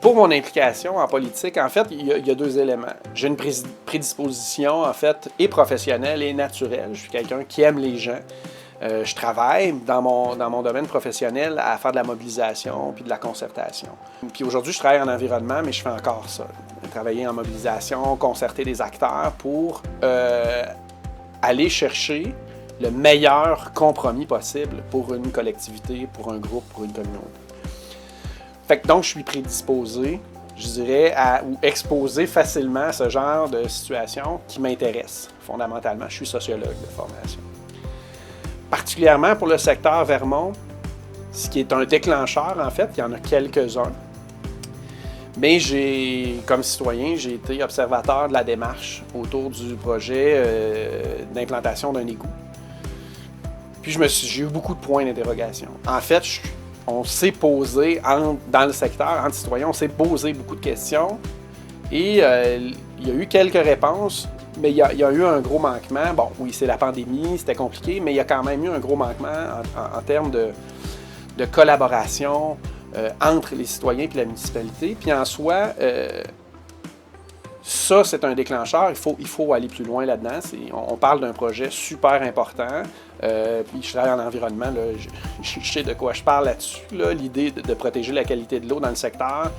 Pour mon implication en politique, en fait, il y a deux éléments. J'ai une prédisposition, en fait, et professionnelle et naturelle. Je suis quelqu'un qui aime les gens. Je travaille dans mon domaine professionnel à faire de la mobilisation puis de la concertation. Puis aujourd'hui, je travaille en environnement, mais je fais encore ça. Travailler en mobilisation, concerter des acteurs pour aller chercher le meilleur compromis possible pour une collectivité, pour un groupe, pour une communauté. Fait que donc, je suis prédisposé, je dirais, ou exposé facilement à ce genre de situation qui m'intéresse fondamentalement. Je suis sociologue de formation. Particulièrement pour le secteur Vermont, ce qui est un déclencheur, en fait, il y en a quelques-uns. Mais comme citoyen, j'ai été observateur de la démarche autour du projet d'implantation d'un égout. Puis j'ai eu beaucoup de points d'interrogation. En fait, on s'est posé, dans le secteur, entre citoyens, on s'est posé beaucoup de questions. Et il y a eu quelques réponses, mais il y a eu un gros manquement. Bon, oui, c'est la pandémie, c'était compliqué, mais il y a quand même eu un gros manquement en termes de collaboration entre les citoyens et la municipalité. Puis en soi, ça, c'est un déclencheur. Il faut aller plus loin là-dedans. On parle d'un projet super important. Puis je travaille en environnement. Là, je sais de quoi je parle là-dessus. Là. L'idée de protéger la qualité de l'eau dans le secteur,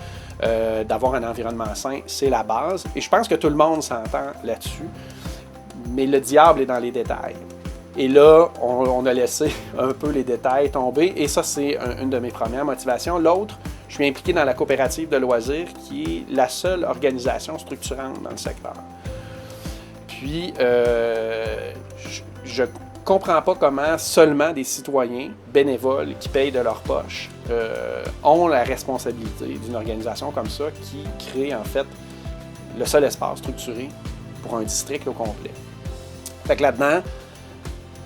d'avoir un environnement sain, c'est la base. Et je pense que tout le monde s'entend là-dessus. Mais le diable est dans les détails. Et là, on a laissé un peu les détails tomber. Et ça, c'est une de mes premières motivations. L'autre, je suis impliqué dans la coopérative de loisirs, qui est la seule organisation structurante dans le secteur. Puis, je comprends pas comment seulement des citoyens bénévoles qui payent de leur poche ont la responsabilité d'une organisation comme ça qui crée, en fait, le seul espace structuré pour un district au complet. Fait que là-dedans,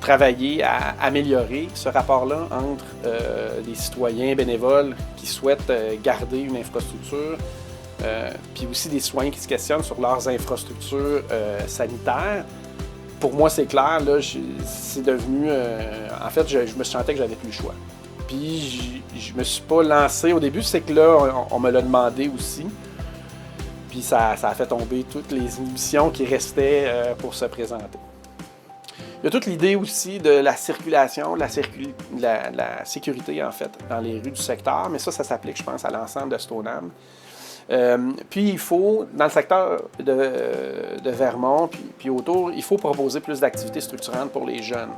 travailler à améliorer ce rapport-là entre des citoyens bénévoles qui souhaitent garder une infrastructure, puis aussi des citoyens qui se questionnent sur leurs infrastructures sanitaires. Pour moi, c'est clair, là, c'est devenu... en fait, je me sentais que j'avais plus le choix. Puis je me suis pas lancé au début, c'est que là, on me l'a demandé aussi. Puis ça a fait tomber toutes les émissions qui restaient pour se présenter. Il y a toute l'idée aussi de la circulation, la sécurité, en fait, dans les rues du secteur, mais ça s'applique, je pense, à l'ensemble de Stoneham. Puis il faut, dans le secteur de Vermont, puis autour, il faut proposer plus d'activités structurantes pour les jeunes,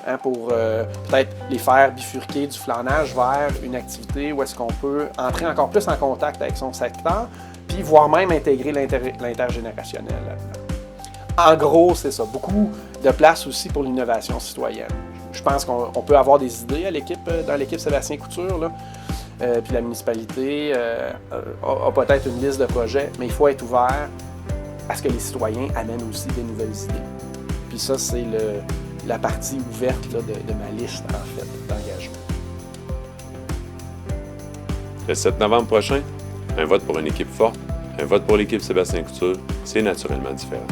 hein, pour peut-être les faire bifurquer du flânage vers une activité où est-ce qu'on peut entrer encore plus en contact avec son secteur, puis voire même intégrer l'intergénérationnel là-dedans. En gros, c'est ça. Beaucoup de place aussi pour l'innovation citoyenne. Je pense qu'on peut avoir des idées dans l'équipe Sébastien Couture, là. Puis la municipalité a peut-être une liste de projets, mais il faut être ouvert à ce que les citoyens amènent aussi des nouvelles idées. Puis ça, c'est la partie ouverte là, de ma liste, en fait, d'engagement. Le 7 novembre prochain, un vote pour une équipe forte, un vote pour l'équipe Sébastien Couture, c'est naturellement différent.